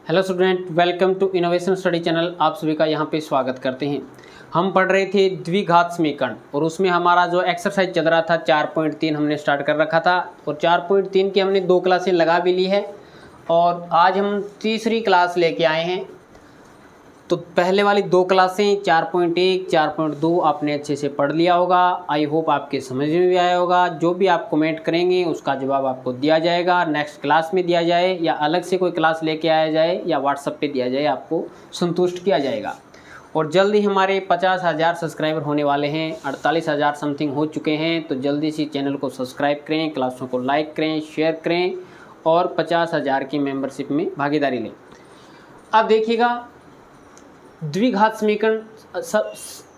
Hello student, welcome to innovation study channel. आप सभी का यहाँ पे स्वागत करते हैं। हम पढ़ रहे थे द्विघात समीकरण और उसमें हमारा जो एक्सरसाइज चल रहा था 4.3 हमने स्टार्ट कर रखा था और 4.3 की हमने 2 क्लासें लगा भी ली है और आज हम तीसरी क्लास लेके आए हैं। तो पहले वाली 2 क्लासें 4.1, 4.2 आपने अच्छे से पढ़ लिया होगा। आई होप आपके समझ में भी आया होगा। जो भी आप कमेंट करेंगे उसका जवाब आपको दिया जाएगा, नेक्स्ट क्लास में दिया जाए या अलग से कोई क्लास लेके आया जाए या व्हाट्सएप पे दिया जाए, आपको संतुष्ट किया जाएगा। और जल्दी हमारे 50,000 सब्सक्राइबर होने वाले हैं, 48,000 समथिंग हो चुके हैं। तो जल्दी से चैनल को सब्सक्राइब करें, क्लासों को लाइक करें, शेयर करें और 50,000 की मेंबरशिप में भागीदारी लें। अब देखिएगा, द्विघात समीकरण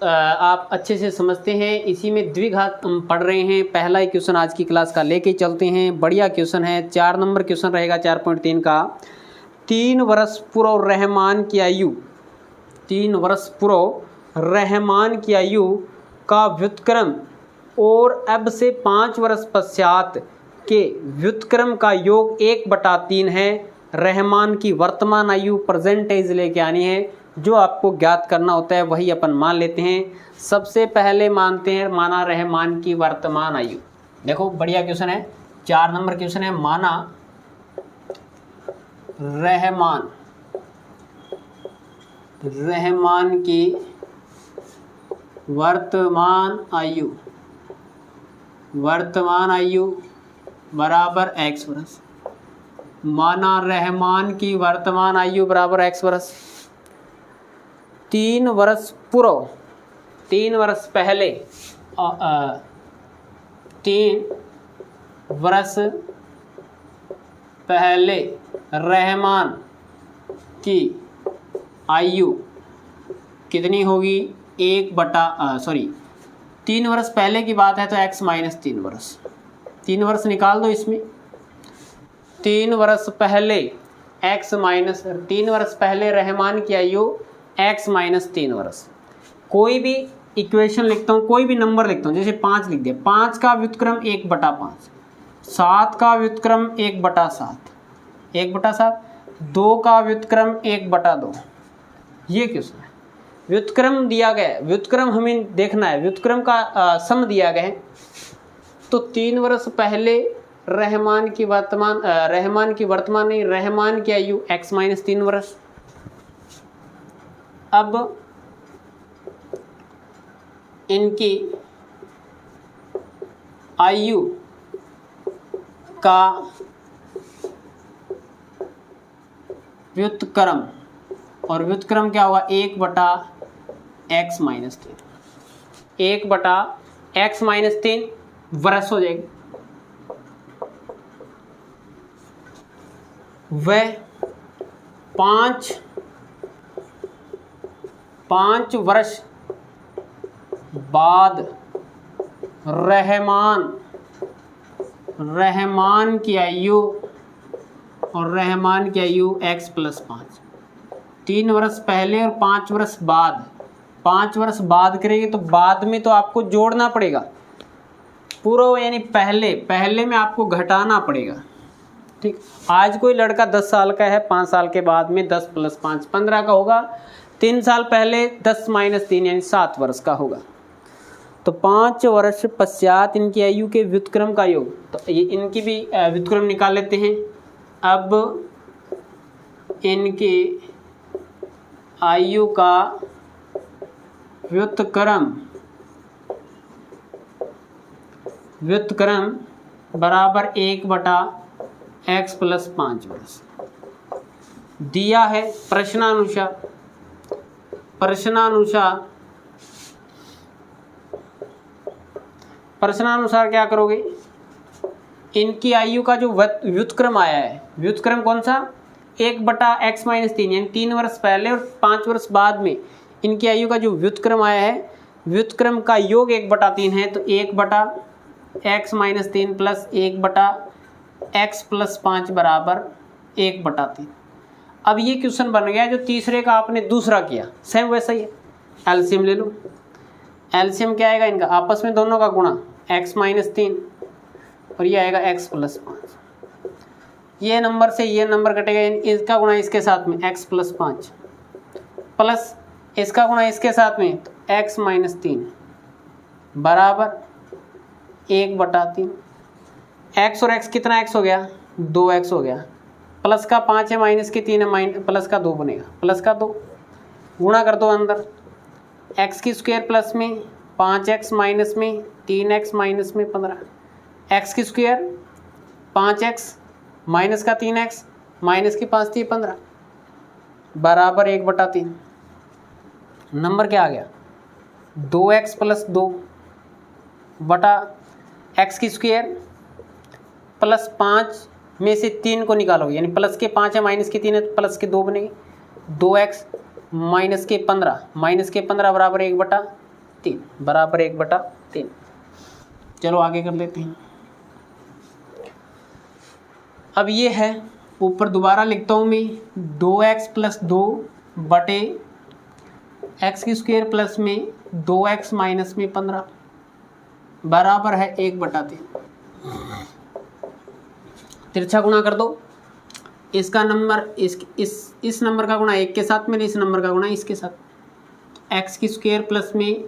आप अच्छे से समझते हैं। इसी में द्विघात हम पढ़ रहे हैं। पहला क्वेश्चन आज की क्लास का लेके चलते हैं। बढ़िया क्वेश्चन है, 4 नंबर क्वेश्चन रहेगा 4.3 का। 3 वर्ष पूर्व रहमान की आयु, 3 वर्ष पूर्व रहमान की आयु का व्युत्क्रम और अब से 5 वर्ष पश्चात के व्युत्क्रम का योग 1/3 है। रहमान की वर्तमान आयु परसेंटेज लेके आनी है। जो आपको ज्ञात करना होता है वही अपन मान लेते हैं। सबसे पहले मानते हैं, माना रहमान की वर्तमान आयु। देखो बढ़िया क्वेश्चन है, 4 नंबर क्वेश्चन है। माना रहमान की वर्तमान आयु बराबर x वर्ष। माना रहमान की वर्तमान आयु बराबर x वर्ष। 3 वर्ष पूर्व, 3 वर्ष पहले, 3 वर्ष पहले रहमान की आयु कितनी होगी? 3 वर्ष पहले की बात है तो x माइनस 3 वर्ष। 3 वर्ष निकाल दो इसमें। 3 वर्ष पहले x माइनस 3 वर्ष पहले रहमान की आयु x माइनस 3 वर्ष। कोई भी इक्वेशन लिखता हूँ, कोई भी नंबर लिखता हूँ, जैसे 5 लिख दिया, 5 का व्युत्क्रम 1/5, 7 का व्युत्क्रम 1/7, 1/7, 2 का व्युत्क्रम 1/2। ये क्वेश्चन है। व्युत्क्रम दिया गया है, व्युत्क्रम हमें देखना है, व्युत्क्रम का सम दिया गया है। तो 3 वर्ष पहले रहमान की आयु x माइनस 3 वर्ष। अब इनकी आयु का व्युत्क्रम, और व्युत्क्रम क्या होगा? 1/x माइनस 3, 1/x माइनस 3 वर्ष हो जाएगी। वह 5 वर्ष बाद रहमान की आयु, और रहमान की आयु x + 5। 3 वर्ष पहले और 5 वर्ष बाद, 5 वर्ष बाद करेंगे तो बाद में तो आपको जोड़ना पड़ेगा। पूर्व यानी पहले में आपको घटाना पड़ेगा। ठीक, आज कोई लड़का 10 साल का है, 5 साल के बाद में 10 + 5 15 का होगा। 3 साल पहले 10 - 3 यानी 7 वर्ष का होगा। तो 5 वर्ष पश्चात इनकी आयु के व्युत्क्रम का योग, तो ये इनकी भी व्युत्क्रम निकाल लेते हैं। अब इनकी आयु का व्युत्क्रम बराबर 1/x + 5 वर्ष दिया है। प्रश्नानुसार क्या करोगे? इनकी आयु का जो व्युत्क्रम आया है, व्युत्क्रम कौन सा? 1/x माइनस 3 यानी 3 वर्ष पहले और 5 वर्ष बाद में इनकी आयु का जो व्युत्क्रम आया है, व्युत्क्रम का योग 1/3 है। तो 1/x माइनस 3 प्लस 1/x + 5 बराबर 1/3। अब ये क्वेश्चन बन गया जो तीसरे का आपने दूसरा किया, सेम वैसा ही है। एलसीएम ले लो। एलसीएम क्या आएगा इनका? आपस में दोनों का गुणा, x - 3 और ये आएगा x + 5। ये नंबर से ये नंबर कटेगा, यानी इसका गुणा इसके साथ में x + 5 प्लस इसका गुणा इसके साथ में तो x - 3 बराबर 1/3। x और x कितना x हो गया, 2x हो गया, प्लस का 5 है माइनस के 3 है, प्लस का 2 बनेगा, प्लस का 2 गुणा कर दो अंदर, x² प्लस में 5x माइनस में 3x माइनस में 15, x² 5x माइनस का 3x माइनस की 5 थी 15 बराबर 1/3। नंबर क्या आ गया, 2x + 2 बटा x² प्लस 5 में से 3 को निकालोगे, यानी प्लस के 5 है माइनस के 3 है तो प्लस के 2 बनेंगे, 2x माइनस के 15 बराबर 1/3 बराबर 1/3। चलो आगे कर लेते हैं। अब ये है, ऊपर दोबारा लिखता हूँ मैं, 2x + 2 बटे x² प्लस में 2x माइनस में 15 बराबर है 1/3। तिरछा गुणा कर दो, इसका नंबर इस नंबर का गुणा 1 के साथ में, इस नंबर का गुणा इसके साथ, x² प्लस में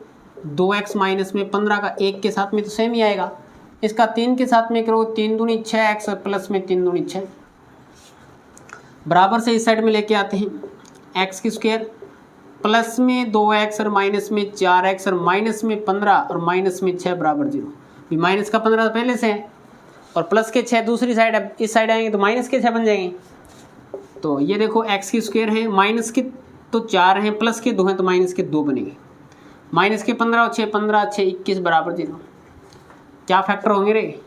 2x माइनस में 15 का 1 के साथ में तो सेम ही आएगा, इसका 3 के साथ में करो 3 दूनी 6x और प्लस में 3 दूनी 6 बराबर से इस साइड में लेके आते हैं, x² प्लस में 2x और माइनस में 4x और माइनस में 15 और माइनस में 6 बराबर 0। माइनस का 15 तो पहले से है और प्लस के 6 दूसरी साइड, अब इस साइड आएंगे तो माइनस के 6 बन जाएंगे। तो ये देखो x² है, माइनस के तो 4 हैं, प्लस के 2 हैं तो माइनस के 2 बनेंगे, माइनस के 15 और 6 15 6 21 बराबर 0। क्या फैक्टर होंगे रे,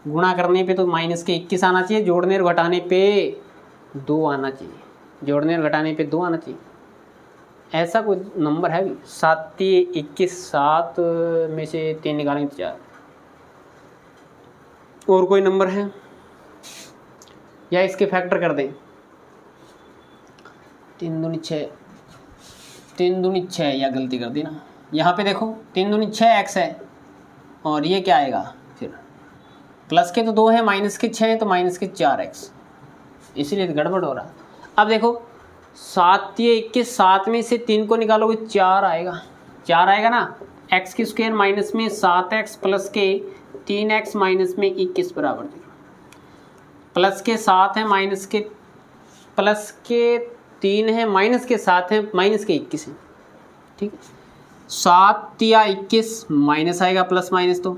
गुणा करने पे तो माइनस के 21 आना चाहिए, जोड़ने और घटाने पे 2 आना चाहिए, जोड़ने और घटाने पे 2 आना चाहिए। ऐसा कोई नंबर है भी, 7 21, 7 में से 3 निकालेंगे तो 4। और कोई नंबर है या इसके फैक्टर कर दें, 3 दूनी 6, 3 दूनी 6, या गलती कर दी ना, यहाँ पे देखो 3 दूनी 6x है और ये क्या आएगा, फिर प्लस के तो 2 है माइनस के 6 है तो माइनस के 4x, इसीलिए तो गड़बड़ हो रहा। अब देखो 7 21, 7 में से 3 को निकालोगे 4 आएगा, 4 आएगा ना, x² माइनस में 7x प्लस के 3x माइनस में 21 बराबर 0, प्लस के 7 है माइनस के, प्लस के 3 है माइनस के 7 है माइनस के 21 है, ठीक है। 7 या 21 माइनस आएगा, प्लस माइनस तो,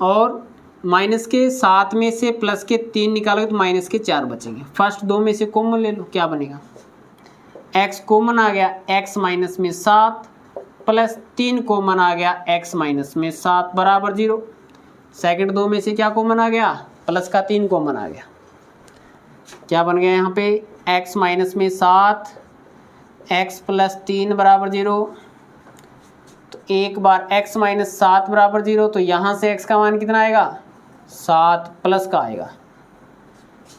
और माइनस के 7 में से प्लस के 3 निकालोगे तो माइनस के 4 बचेंगे। फर्स्ट 2 में से कॉमन ले लो, क्या बनेगा, x कॉमन आ गया, x माइनस में 7 प्लस 3 कॉमन आ गया, x माइनस में 7 बराबर 0। सेकंड 2 में से क्या कॉमन आ गया, प्लस का 3 कॉमन आ गया, क्या बन गया यहाँ पे, x माइनस में 7 x प्लस 3 बराबर 0। तो एक बार x माइनस 7 बराबर 0, तो यहाँ से x का मान कितना आएगा, 7 प्लस का आएगा,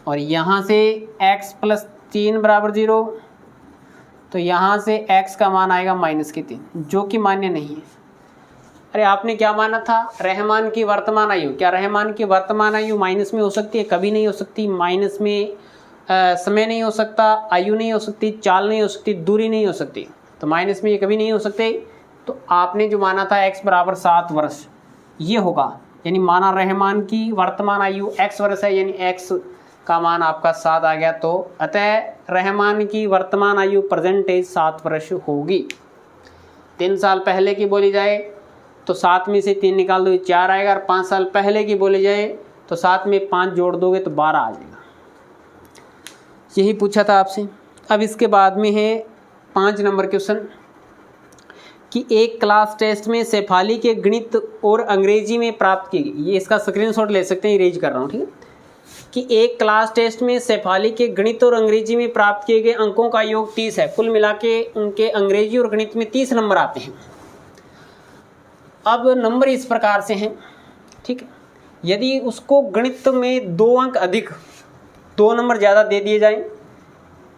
और यहाँ से x प्लस 3 बराबर 0, तो यहाँ से x का मान आएगा माइनस के 3, जो कि मान्य नहीं है। अरे आपने क्या माना था, रहमान की वर्तमान आयु, क्या रहमान की वर्तमान आयु माइनस में हो सकती है, कभी नहीं हो सकती। माइनस में समय नहीं हो सकता, आयु नहीं हो सकती, चाल नहीं हो सकती, दूरी नहीं हो सकती, तो माइनस में ये कभी नहीं हो सकते। तो आपने जो माना था x बराबर 7 वर्ष, ये होगा, यानी माना रहमान की वर्तमान आयु x वर्ष है, यानी x का मान आपका 7 आ गया। तो अतः रहमान की वर्तमान आयु प्रेजेंट एज 7 वर्ष होगी। 3 साल पहले की बोली जाए तो 7 में से 3 निकाल दो 4 आएगा, और 5 साल पहले की बोली जाए तो 7 में 5 जोड़ दोगे तो 12 आ जाएगा। यही पूछा था आपसे। अब इसके बाद में है 5 नंबर क्वेश्चन कि एक क्लास टेस्ट में शेफाली के गणित और अंग्रेजी में प्राप्त की गई, ये इसका स्क्रीनशॉट ले सकते हैं, इरेज कर रहा हूँ, ठीक है, कि एक क्लास टेस्ट में शेफाली के गणित और अंग्रेजी में प्राप्त किए गए अंकों का योग 30 है। कुल मिला के उनके अंग्रेजी और गणित में 30 नंबर आते हैं। अब नंबर इस प्रकार से हैं, ठीक है, यदि उसको गणित में 2 अंक अधिक, 2 नंबर ज़्यादा दे दिए जाएं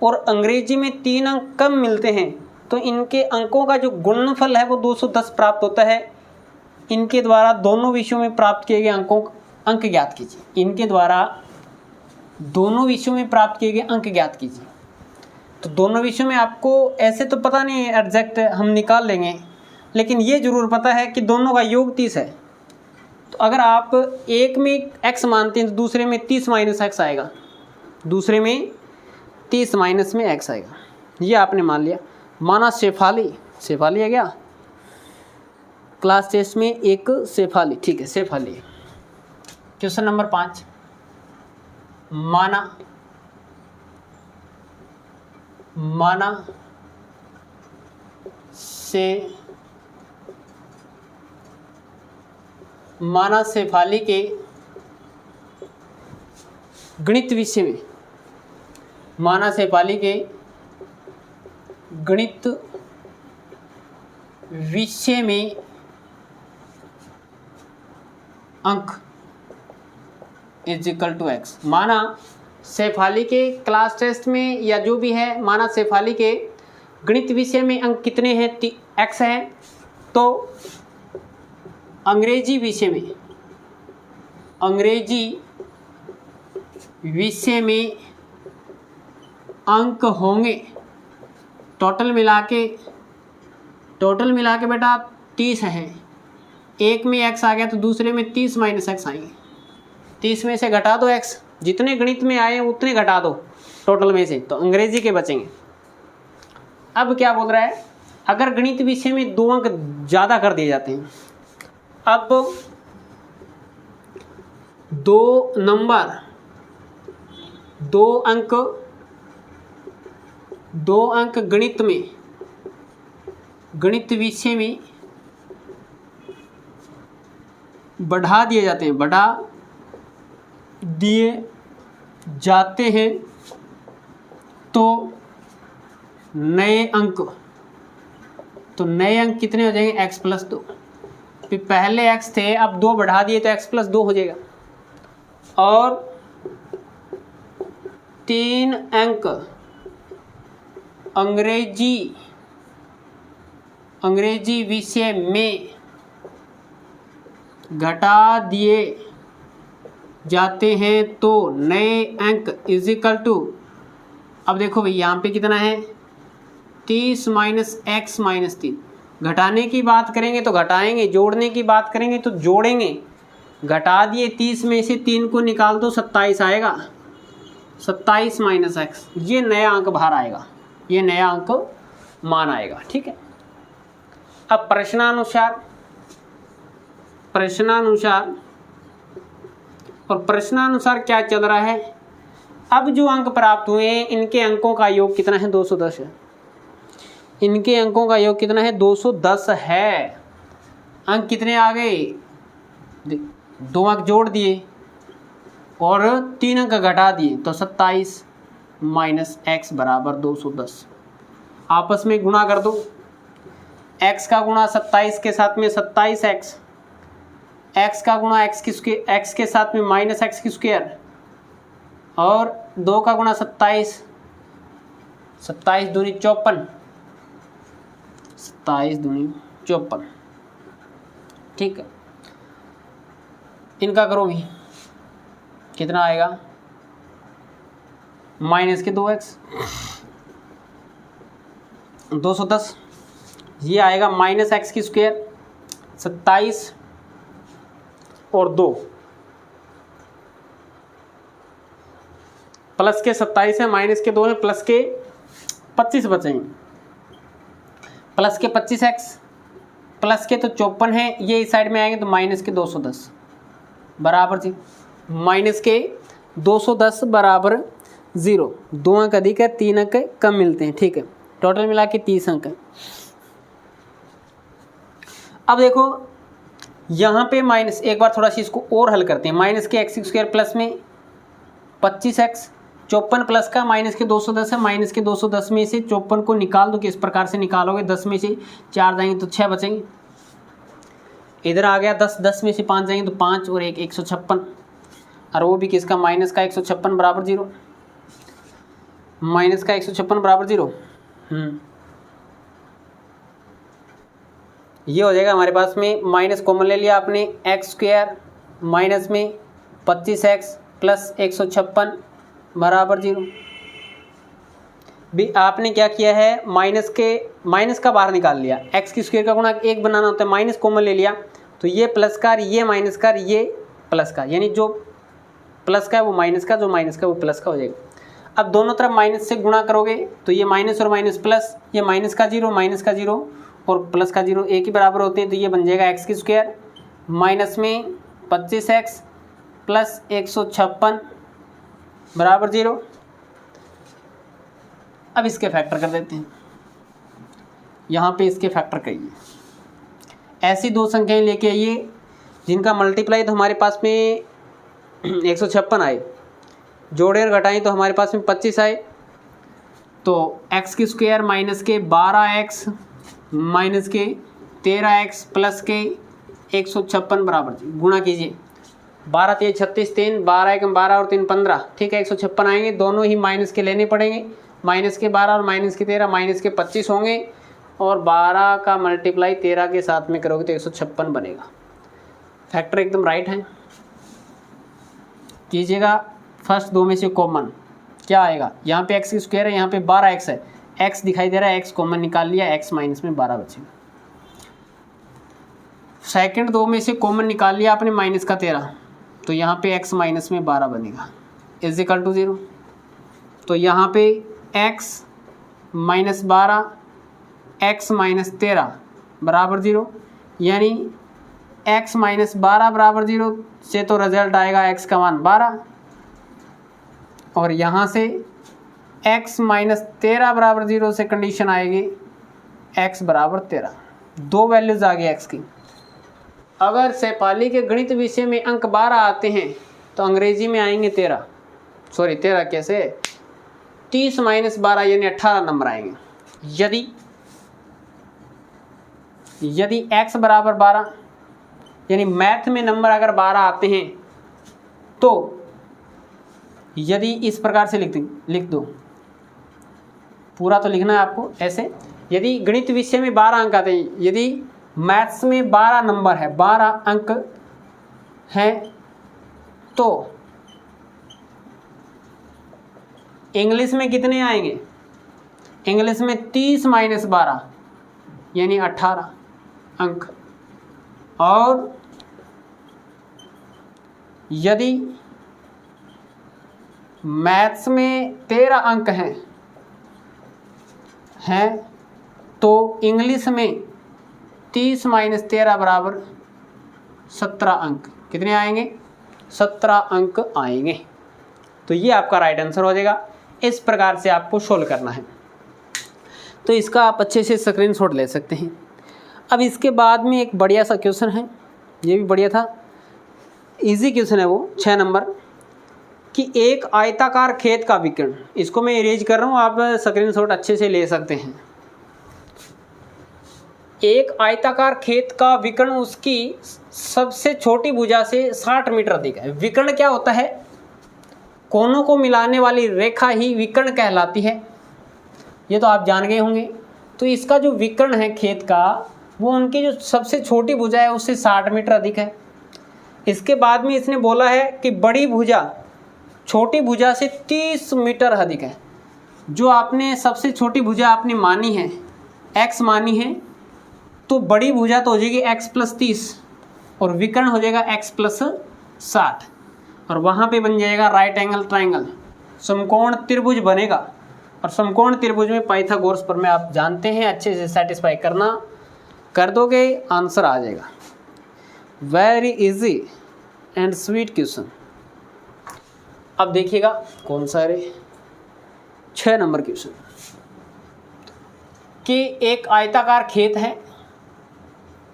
और अंग्रेजी में 3 अंक कम मिलते हैं, तो इनके अंकों का जो गुणनफल है वो 210 प्राप्त होता है। इनके द्वारा दोनों विषयों में प्राप्त किए गए अंक ज्ञात कीजिए। इनके द्वारा दोनों विषयों में प्राप्त किए गए अंक ज्ञात कीजिए। तो दोनों विषयों में आपको ऐसे तो पता नहीं है एग्जैक्ट, हम निकाल लेंगे, लेकिन ये जरूर पता है कि दोनों का योग 30 है। तो अगर आप एक में x मानते हैं तो दूसरे में 30 माइनस x आएगा, दूसरे में 30 माइनस में x आएगा, ये आपने मान लिया। माना शेफाली, शेफाली है क्या क्लास टेस्ट में एक शेफाली, ठीक है शेफाली। क्वेश्चन नंबर 5, माना शेफाली के गणित विषय में, माना शेफाली के गणित विषय में अंक इज इक्वल टू एक्स। माना शेफाली के क्लास टेस्ट में या जो भी है, माना शेफाली के गणित विषय में अंक कितने हैं, एक्स है। तो अंग्रेजी विषय में अंक होंगे टोटल मिला के बेटा 30 है। एक में x आ गया तो दूसरे में 30 माइनस एक्स आएंगे। 30 में से घटा दो x, जितने गणित में आए उतने घटा दो टोटल में से, तो अंग्रेजी के बचेंगे। अब क्या बोल रहा है, अगर गणित विषय में 2 अंक ज़्यादा कर दिए जाते हैं, अब 2 अंक गणित विषय में बढ़ा दिए जाते हैं तो नए अंक कितने हो जाएंगे, x प्लस 2। फिर पहले x थे, अब 2 बढ़ा दिए तो x प्लस 2 हो जाएगा। और 3 अंक अंग्रेजी विषय में घटा दिए जाते हैं तो नए अंक इज इक्वल टू, अब देखो भाई यहाँ पे कितना है 30 माइनस एक्स माइनस 3। घटाने की बात करेंगे तो घटाएंगे, जोड़ने की बात करेंगे तो जोड़ेंगे। घटा दिए 30 में से 3 को निकाल दो 27 आएगा, 27 माइनस एक्स, ये नया अंक बाहर आएगा, ये नया अंक मान आएगा। ठीक है, अब प्रश्नानुसार क्या चल रहा है। अब जो अंक प्राप्त हुए हैं इनके अंकों का योग कितना है, 210 है। इनके अंकों का योग कितना है, 210 है। अंक कितने आ गए, 2 अंक जोड़ दिए और 3 अंक घटा दिए तो 27 माइनस एक्स बराबर 210। आपस में गुणा कर दो, x का गुणा 27 के साथ में 27x, x का गुणा x के साथ में माइनस एक्स की स्क्वायर, और 2 का गुणा 27 दूनी 54, 27 दूनी 54। ठीक है, इनका करो भी, कितना आएगा, माइनस के 2x 210, ये आएगा माइनस एक्स की स्क्वायर 27 और 2 प्लस के 27 है, माइनस के 2 है, प्लस के 25 बचेंगे, प्लस के 25x प्लस के तो 54 है, ये इस साइड में आएंगे तो माइनस के 210 बराबर जी, माइनस के 210 बराबर 0। 2 अंक अधिक है, 3 अंक कम मिलते हैं। ठीक है, टोटल मिला के 30 अंक है। अब देखो यहाँ पे माइनस, एक बार थोड़ा सा इसको और हल करते हैं। माइनस के एक्स स्क्वायर प्लस में 25x, 54 प्लस का माइनस के 210 है, माइनस के 210 में से 54 को निकाल दो। किस प्रकार से निकालोगे, 10 में से 4 जाएंगे तो 6 बचेंगे, इधर आ गया 10 में से 5 जाएंगे तो 5 और 1 156, और वो भी किसका, माइनस का 156 बराबर 0, माइनस का 156 बराबर 0। ये हो जाएगा हमारे पास में, माइनस कॉमन ले लिया आपने, एक्स स्क्वायर माइनस में 25x प्लस 156 बराबर 0। भी आपने क्या किया है, माइनस का बाहर निकाल लिया, एक्स की स्क्वायर का गुणा 1 बनाना होता है, माइनस कॉमन ले लिया, तो ये प्लस का, ये माइनस का, ये प्लस का, यानी जो प्लस का है वो माइनस का, जो माइनस का वो प्लस का हो जाएगा। अब दोनों तरफ माइनस से गुणा करोगे तो ये माइनस और माइनस प्लस, ये माइनस का 0 और प्लस का 0 एक ही बराबर होते हैं, तो ये बन जाएगा एक्स की स्क्वायर माइनस में 25x प्लस 156 बराबर 0। अब इसके फैक्टर कर देते हैं, यहाँ पे इसके फैक्टर करिए। ऐसी दो संख्याएं लेके आइए जिनका मल्टीप्लाई तो हमारे पास में 156 आए, जोड़े और घटाएं तो हमारे पास में 25 आए, तो x की स्क्वायर माइनस के 12x माइनस के 13x प्लस के 156 बराबर गुणा कीजिए। 12 3 36 3 12 1 12 और 3 15, ठीक है 156 आएंगे। दोनों ही माइनस के लेने पड़ेंगे, माइनस के 12 और माइनस के 13 माइनस के 25 होंगे, और 12 का मल्टीप्लाई 13 के साथ में करोगे तो 156 बनेगा। फैक्टर एकदम राइट है। कीजिएगा फर्स्ट दो में से कॉमन क्या आएगा, यहाँ पे x की स्क्वायर है, यहाँ पे 12x है, x दिखाई दे रहा है, x कॉमन निकाल लिया, x माइनस में 12 बचेगा। सेकंड दो में से कॉमन निकाल लिया आपने माइनस का 13, तो यहाँ पे x माइनस में 12 बनेगा इज इक्वल टू 0। तो यहाँ पे x माइनस 12 x माइनस 13 बराबर 0, यानी x माइनस 12 बराबर 0 से तो रिजल्ट आएगा x का मान 12, और यहाँ से x माइनस 13 बराबर 0 से कंडीशन आएगी x बराबर 13। दो वैल्यूज आ गई x की। अगर सैपाली के गणित विषय में अंक 12 आते हैं तो अंग्रेजी में आएंगे 13 कैसे 30 माइनस 12 यानी 18 नंबर आएंगे। यदि x बराबर 12 यानी मैथ में नंबर अगर 12 आते हैं तो यदि इस प्रकार से लिख दो, पूरा तो लिखना है आपको ऐसे। यदि गणित विषय में 12 अंक आते हैं, यदि मैथ्स में 12 नंबर है, 12 अंक हैं, तो इंग्लिश में कितने आएंगे, इंग्लिश में 30 माइनस 12 यानी 18 अंक। और यदि मैथ्स में 13 अंक हैं तो इंग्लिश में 30 माइनस 13 बराबर 17 अंक। कितने आएंगे, 17 अंक आएंगे। तो ये आपका राइट आंसर हो जाएगा। इस प्रकार से आपको सोल्व करना है, तो इसका आप अच्छे से स्क्रीनशॉट ले सकते हैं। अब इसके बाद में एक बढ़िया सा क्वेश्चन है, ये भी बढ़िया था, इजी क्वेश्चन है वो 6 नंबर कि एक आयताकार खेत का विकर्ण, इसको मैं इरेज कर रहा हूँ, आप स्क्रीनशॉट अच्छे से ले सकते हैं। एक आयताकार खेत का विकर्ण उसकी सबसे छोटी भुजा से 60 मीटर अधिक है। विकर्ण क्या होता है, कोनों को मिलाने वाली रेखा ही विकर्ण कहलाती है, ये तो आप जान गए होंगे। तो इसका जो विकर्ण है खेत का, वो उनकी जो सबसे छोटी भुजा है उससे 60 मीटर अधिक है। इसके बाद में इसने बोला है कि बड़ी भुजा छोटी भुजा से 30 मीटर अधिक है। जो आपने सबसे छोटी भुजा आपने मानी है, x मानी है, तो बड़ी भुजा तो हो जाएगी x प्लस 30 और विकर्ण हो जाएगा x प्लस 60, और वहाँ पे बन जाएगा राइट एंगल ट्राइंगल, समकोण त्रिभुज बनेगा। और समकोण त्रिभुज में पाइथागोरस प्रमेय आप जानते हैं, अच्छे से सेटिस्फाई करना, कर दोगे आंसर आ जाएगा। Very easy and sweet question. अब देखिएगा कौन सा है, 6 नंबर क्वेश्चन कि एक आयताकार खेत है,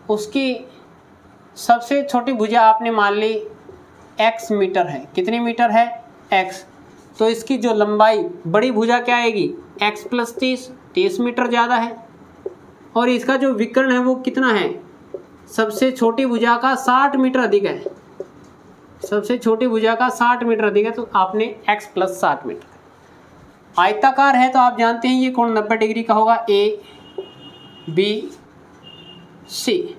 उसकी सबसे छोटी भुजा आपने मान ली x मीटर है। कितनी मीटर है, x। तो इसकी जो लंबाई बड़ी भुजा क्या आएगी, x प्लस 30 मीटर ज़्यादा है, और इसका जो विकर्ण है वो कितना है, सबसे छोटी भुजा का 60 मीटर अधिक है, सबसे छोटी भुजा का 60 मीटर अधिक है, तो आपने x प्लस 60 मीटर। आयताकार है तो आप जानते हैं ये कोण 90 डिग्री का होगा, ए बी सी,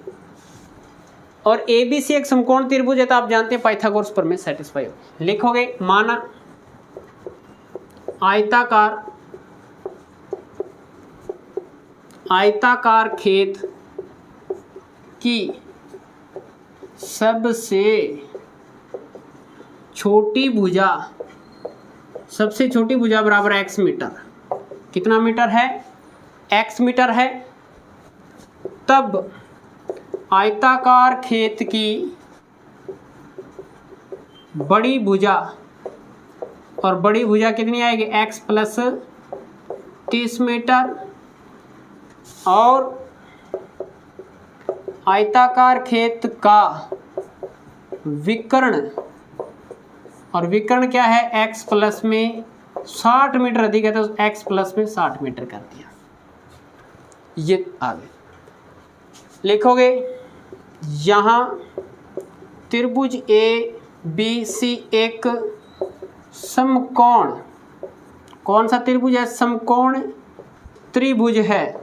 और ए बी सी एक समकोण त्रिभुज है, तो आप जानते हैं पाइथागोरस प्रमेय सेटिस्फाई हो। लिखोगे माना आयताकार खेत की सबसे छोटी भुजा बराबर x मीटर। कितना मीटर है? x मीटर है। तब आयताकार खेत की बड़ी भुजा, और बड़ी भुजा कितनी आएगी? x plus 30 metre. और आयताकार खेत का विकर्ण, और विकर्ण क्या है? x प्लस में 60 मीटर अधिक है, तो x प्लस में 60 मीटर कर दिया। ये आगे लिखोगे, यहाँ त्रिभुज ABC एक समकोण, कौन सा त्रिभुज है? समकोण त्रिभुज है।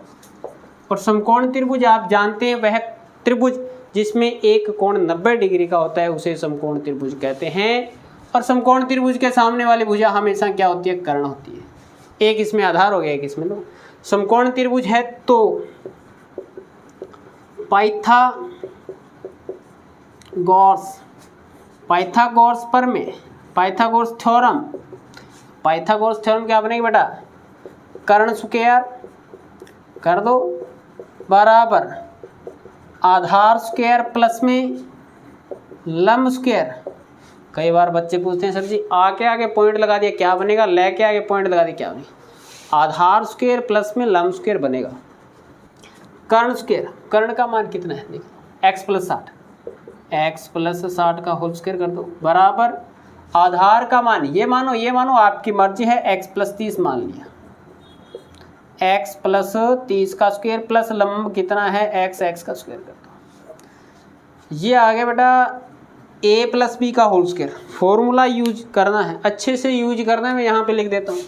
और समकोण त्रिभुज आप जानते हैं, वह त्रिभुज जिसमें एक कोण 90 डिग्री का होता है उसे समकोण त्रिभुज कहते हैं। और समकोण त्रिभुज के सामने वाली भुजा हमेशा क्या होती है? कर्ण होती है। एक इसमें आधार हो गया, एक इसमें दो। समकोण त्रिभुज है तो पाइथागोरस प्रमेय, पाइथागोरस थ्योरम क्या बनेगी बेटा? कर्ण स्क्वायर कर दो बराबर आधार स्क्वायर प्लस में लंब स्क्वायर। कई बार बच्चे पूछते हैं, सर जी आगे पॉइंट लगा दिया क्या बनेगा? लेके आगे पॉइंट लगा दिया क्या बनेगा? आधार स्क्वायर प्लस में लंब स्क्वायर बनेगा। कर्ण स्क्वायर, कर्ण का मान कितना है? देखो x प्लस 60 का होल स्क्वायर कर दो बराबर आधार का मान, ये मानो आपकी मर्जी है, x प्लस 30 मान लिया। x प्लस 30 का स्क्वायर प्लस लंब कितना है? x का स्क्वायर कर दो। ये आ गया बेटा a प्लस बी का होल स्क्वायर। फॉर्मूला यूज करना है, अच्छे से यूज करना है। मैं यहाँ पे लिख देता हूँ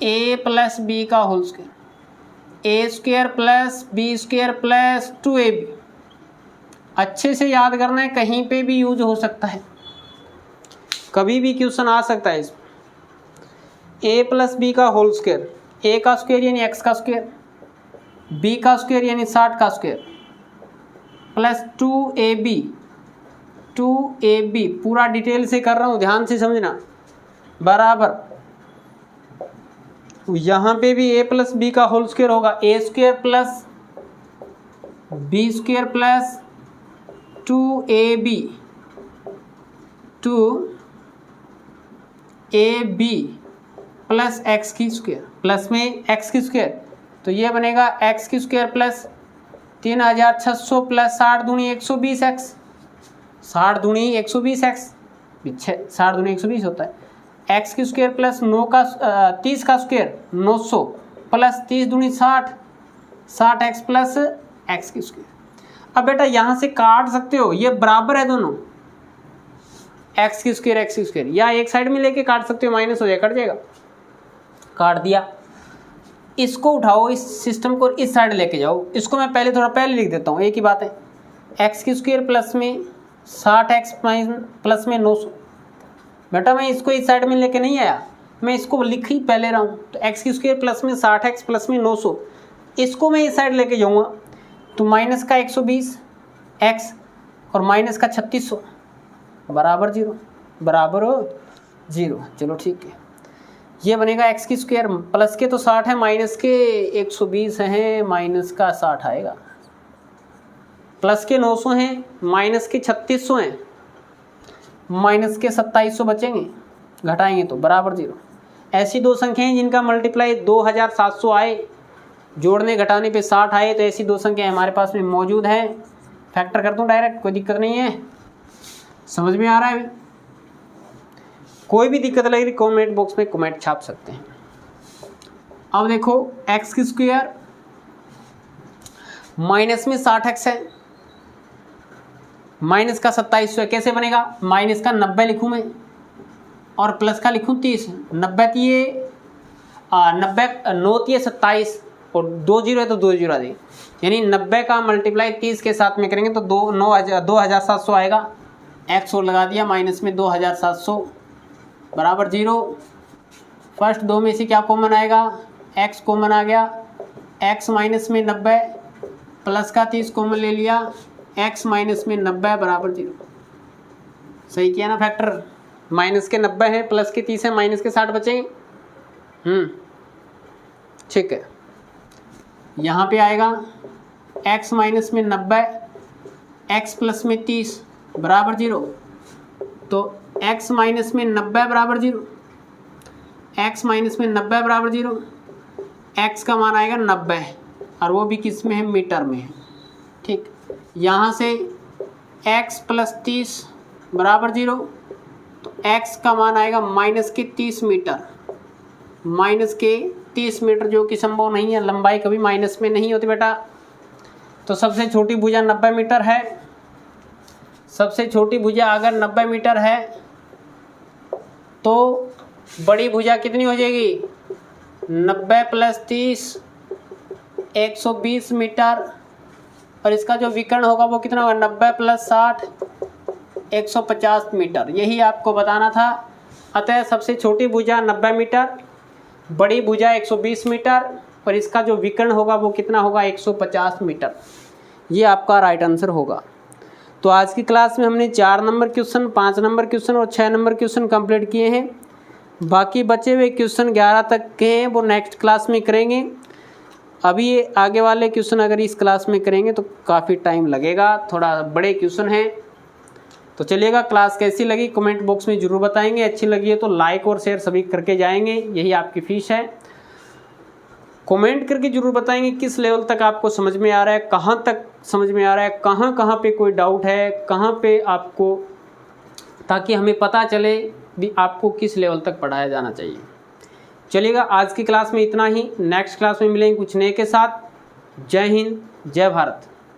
a प्लस बी का whole square, a square plus B square plus 2ab। अच्छे से याद करना है, कहीं पे भी यूज हो सकता है, कभी भी क्वेश्चन आ सकता है इसमें। a प्लस बी का होल स्क्वायर, a का स्क्वायर यानी x का स्क्वायर, b का स्क्वायर यानी 60 का स्क्वायर प्लस 2ab पूरा डिटेल से कर रहा हूँ, ध्यान से समझना, बराबर यहाँ पे भी a प्लस बी का होल स्क्वायर होगा, a square plus B square plus 2ab plus x की स्क्वायर, प्लस में x की स्क्वायर, तो ये बनेगा x की स्क्वायर प्लस 3600 प्लस 60 दूनी 120x, 60 दूनी 120x, 60 दूनी 120 होता है। x की स्क्वायर प्लस 30 का स्क्वायर 900 प्लस 30 दूनी 60x प्लस x की स्क्वायर। अब बेटा यहाँ से काट सकते हो, ये बराबर है दोनों, x की स्क्वायर, या एक साइड में लेके काट सकते हो, माइनस हो जाएगा, कट जाएगा, काट दिया। इसको उठाओ, इस सिस्टम को इस साइड लेके जाओ। इसको मैं थोड़ा पहले लिख देता हूँ, एक ही बात है। x की स्क्वायर प्लस में 60x प्लस में 900। बेटा मैं इसको इस साइड में लेके नहीं आया, मैं इसको लिख ही पहले रहा हूँ। तो x की स्क्वायर प्लस में 60x प्लस में 900, इसको मैं इस साइड लेके जाऊँगा तो माइनस का 120x और माइनस का 3600 बराबर 0। चलो ठीक है, ये बनेगा x की स्क्वायर, प्लस के तो 60 है, माइनस के 120 हैं, माइनस का 60 आएगा, प्लस के 900 हैं, माइनस के 3600 हैं, माइनस के 2700 बचेंगे, घटाएंगे तो बराबर 0। ऐसी दो संख्याएं जिनका मल्टीप्लाई 2700 आए, जोड़ने घटाने पे 60 आए, तो ऐसी दो संख्याएं हमारे पास में मौजूद हैं। फैक्टर कर दूं डायरेक्ट, कोई दिक्कत नहीं है, समझ में आ रहा है? कोई भी दिक्कत लगे कमेंट बॉक्स में कमेंट छाप सकते हैं। अब देखो x की स्क्वायर माइनस में 60x है, माइनस का 2700 है, कैसे बनेगा? माइनस का 90 लिखूं मैं और प्लस का लिखूं 30। 90 9 27 और 2 0 है तो 2 0 आ जाएगी, यानी 90 का मल्टीप्लाई 30 के साथ में करेंगे तो 2700 आएगा। x और लगा दिया, माइनस में 2700 बराबर 0। फर्स्ट दो में से क्या कॉमन आएगा, x कॉमन आ गया, x माइनस में 90 प्लस का 30 कॉमन ले लिया, x माइनस में 90 बराबर 0। सही किया ना फैक्टर, माइनस के 90 है, प्लस के 30 है, माइनस के 60 बचेंगे। ठीक है, यहाँ पे आएगा x माइनस में 90 x प्लस में 30 बराबर 0। तो x माइनस में 90 बराबर 0, x माइनस में 90 बराबर 0, x का मान आएगा 90 और वो भी किस में है, मीटर में है। ठीक, यहाँ से x प्लस 30 बराबर 0, तो x का मान आएगा माइनस के 30 मीटर, माइनस के 30 मीटर जो कि संभव नहीं है, लंबाई कभी माइनस में नहीं होती बेटा। तो सबसे छोटी भुजा 90 मीटर है, सबसे छोटी भुजा अगर 90 मीटर है तो बड़ी भुजा कितनी हो जाएगी, 90 प्लस 30 120 मीटर, और इसका जो विकर्ण होगा वो कितना होगा, 90 प्लस 60 150 मीटर। यही आपको बताना था। अतः सबसे छोटी भुजा 90 मीटर, बड़ी भुजा 120 मीटर, और इसका जो विकर्ण होगा वो कितना होगा, 150 मीटर। ये आपका राइट आंसर होगा। तो आज की क्लास में हमने 4 नंबर क्वेश्चन, 5 नंबर क्वेश्चन और 6 नंबर क्वेश्चन कंप्लीट किए हैं। बाकी बचे हुए क्वेश्चन 11 तक के हैं, वो नेक्स्ट क्लास में करेंगे। अभी ये आगे वाले क्वेश्चन अगर इस क्लास में करेंगे तो काफ़ी टाइम लगेगा, थोड़ा बड़े क्वेश्चन हैं। तो चलिएगा, क्लास कैसी लगी कमेंट बॉक्स में ज़रूर बताएंगे। अच्छी लगी है तो लाइक और शेयर सभी करके जाएंगे, यही आपकी फीस है। कमेंट करके ज़रूर बताएंगे किस लेवल तक आपको समझ में आ रहा है, कहाँ तक समझ में आ रहा है, कहाँ कहाँ पे कोई डाउट है, कहाँ पे आपको, ताकि हमें पता चले भी आपको किस लेवल तक पढ़ाया जाना चाहिए। चलिएगा, आज की क्लास में इतना ही। नेक्स्ट क्लास में मिलेंगे कुछ नए के साथ। जय हिंद, जय भारत।